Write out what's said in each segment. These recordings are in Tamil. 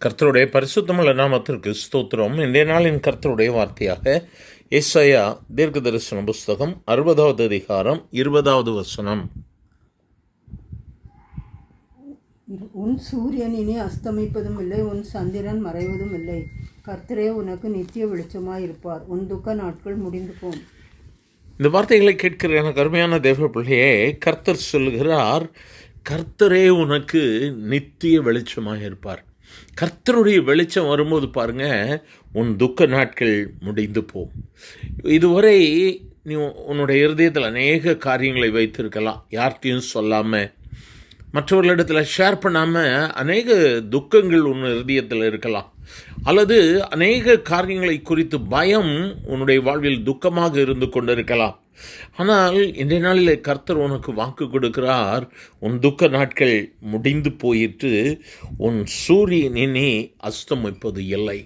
கர்த்தருடைய பரிசுத்தமுள்ள நாமத்திற்கு ஸ்தோத்திரம். இன்றைய நாளின் கர்த்தருடைய வார்த்தையாக ஏசாயா தீர்க்க தரிசன புஸ்தகம் 60வது அதிகாரம் 20வது வசனம். உன் சூரியன் இனி அஸ்தமிப்பதும் இல்லை, உன் சந்திரன் மறைவதும் இல்லை. கர்த்தரே உனக்கு நித்திய வெளிச்சமாய் இருப்பார். உன் துக்க நாட்கள் முடிந்து போம். இந்த வார்த்தைகளை கேட்கிற எனக்கு அருமையான தேவ பிள்ளையே, கர்த்தர் சொல்கிறார், கர்த்தரே உனக்கு நித்திய வெளிச்சமாக இருப்பார். கர்த்தருடைய வெளிச்சம் வரும்போது பாருங்க, உன் துக்க நாட்கள் முடிந்து போம். இதுவரை நீ உன்னுடைய இருதயத்தில் அநேக காரியங்களை வைத்திருக்கலாம், யார்கிட்டையும் சொல்லாமல், மற்றவர்களிடத்தில் ஷேர் பண்ணாமல் அநேக துக்கங்கள் உன் இருதயத்தில் இருக்கலாம். அல்லது அநேக காரியங்களை குறித்து பயம் உன்னுடைய வாழ்வில் துக்கமாக இருந்து கொண்டிருக்கலாம். ஆனால் இன்றைய நாளில் கர்த்தர் உனக்கு வாக்கு கொடுக்கிறார், உன் துக்க நாட்கள் முடிந்து போயிட்டு உன் சூரியன் இனி அஸ்தமிப்பது இல்லை.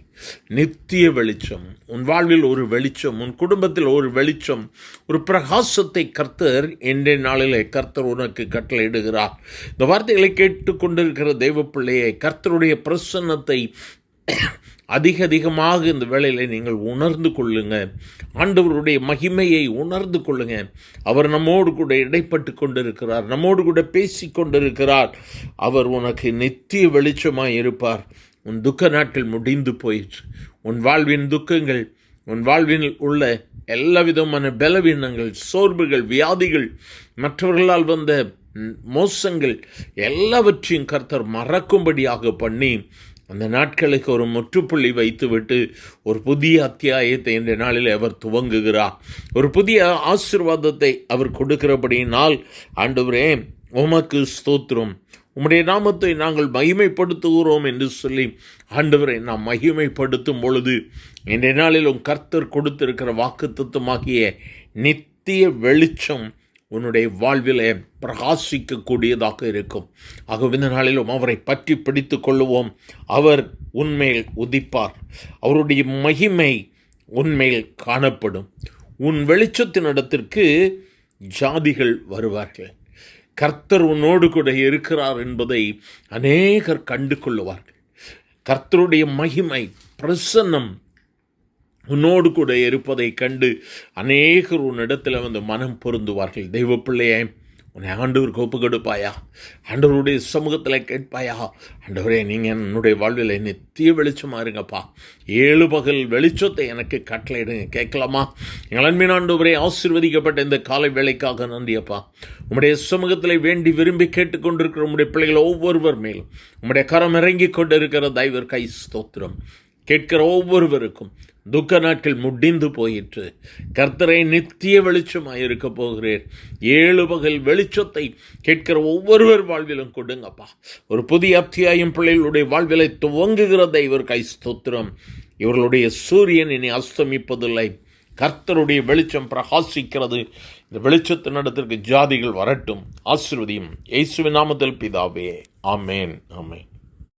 நித்திய வெளிச்சம் உன் வாழ்வில் ஒரு வெளிச்சம், உன் குடும்பத்தில் ஒரு வெளிச்சம், ஒரு பிரகாசத்தை கர்த்தர் இன்றைய நாளிலே கர்த்தர் உனக்கு கட்டளையிடுகிறார். இந்த வார்த்தைகளை கேட்டுக்கொண்டிருக்கிற தெய்வ பிள்ளையை, கர்த்தருடைய பிரசன்னத்தை அதிகமாக இந்த வேளையில் நீங்கள் உணர்ந்து கொள்ளுங்க. ஆண்டவருடைய மகிமையை உணர்ந்து கொள்ளுங்க. அவர் நம்மோடு கூட இடைப்பட்டு கொண்டிருக்கிறார், நம்மோடு கூட பேசி கொண்டிருக்கிறார். அவர் உனக்கு நித்திய வெளிச்சமாக இருப்பார். உன் துக்க நாட்கள் முடிந்து போயிற்று. உன் வாழ்வின் துக்கங்கள், உன் வாழ்வில் உள்ள எல்லா விதமான பலவீனங்கள், சோர்வுகள், வியாதிகள், மற்றவர்களால் வந்த மோசங்கள் எல்லாவற்றையும் கர்த்தர் மறக்கும்படியாக பண்ணி அந்த நாட்களுக்கு ஒரு முற்றுப்புள்ளி வைத்துவிட்டு ஒரு புதிய அத்தியாயத்தை இந்த நாளில் அவர் துவங்குகிறார். ஒரு புதிய ஆசீர்வாதத்தை அவர் கொடுக்கிறபடியினால், ஆண்டவரே உமக்கு ஸ்தோத்திரம், உம்முடைய நாமத்தை நாங்கள் மகிமைப்படுத்துகிறோம் என்று சொல்லி, ஆண்டவரை நாம் மகிமைப்படுத்தும் பொழுது இன்றைய நாளிலும் கர்த்தர் கொடுத்திருக்கிற வாக்குத்தத்தமாகிய நித்திய வெளிச்சம் உன்னுடைய வாழ்விலே பிரகாசிக்கக்கூடியதாக இருக்கும். ஆகவே இந்த நாளிலும் அவரை பற்றி பிடித்து கொள்ளுவோம். அவர் உன்மேல் உதிப்பார். அவருடைய மகிமை உன்மேல் காணப்படும். உன் வெளிச்சத்தின் இடத்திற்கு ஜாதிகள் வருவார்கள். கர்த்தர் உன்னோடு கூட இருக்கிறார் என்பதை அநேகர் கண்டு கொள்ளுவார்கள். கர்த்தருடைய மகிமை, பிரசன்னம் உன்னோடு கூட இருப்பதை கண்டு அநேகர் உன்னிடத்தில் வந்து மனம் பொருந்துவார்கள். தெய்வ பிள்ளையே, உன்னை ஆண்டவருக்கு ஒப்பு கொடுப்பாயா? ஆண்டவருடைய சமூகத்தில் கேட்பாயா? ஆண்டவரே, நீங்கள் என்னுடைய வாழ்வில் நித்திய வெளிச்சமாக இருங்கப்பா, 7 பகல் வெளிச்சத்தை எனக்கு கட்டளையிடுங்க. கேட்கலாமா? எங்கள் அன்பின் ஆண்டவரே, ஆசீர்வதிக்கப்பட்ட இந்த காலை வேளைக்காக நன்றியப்பா. உம்முடைய சமூகத்தில் வேண்டி விரும்பி கேட்டுக்கொண்டிருக்கிற உம்முடைய பிள்ளைகள் ஒவ்வொருவர் மேலும் உம்முடைய கரம் இறங்கி கொண்டிருக்கிற தெய்வர் கை ஸ்தோத்திரம். கேட்கிற ஒவ்வொருவருக்கும் துக்க நாட்கள் முடிந்து போயிற்று. கர்த்தரை நித்திய வெளிச்சமாக இருக்க போகிறேன். 7 பகல் வெளிச்சத்தை கேட்கிற ஒவ்வொருவர் வாழ்விலும் கொடுங்கப்பா. ஒரு புதிய அத்தியாயம் பிள்ளைகளுடைய வாழ்விலை துவங்குகிற தெய்வர் கை ஸ்தோத்திரம். இவர்களுடைய சூரியன் இனி அஸ்தமிப்பதில்லை. கர்த்தருடைய வெளிச்சம் பிரகாசிக்கிறது. இந்த வெளிச்சத்தின் இடத்திற்கு ஜாதிகள் வரட்டும். ஆசீர்வதியும். இயேசுவின் நாமத்தில் பிதாவே, ஆமேன், ஆமேன்.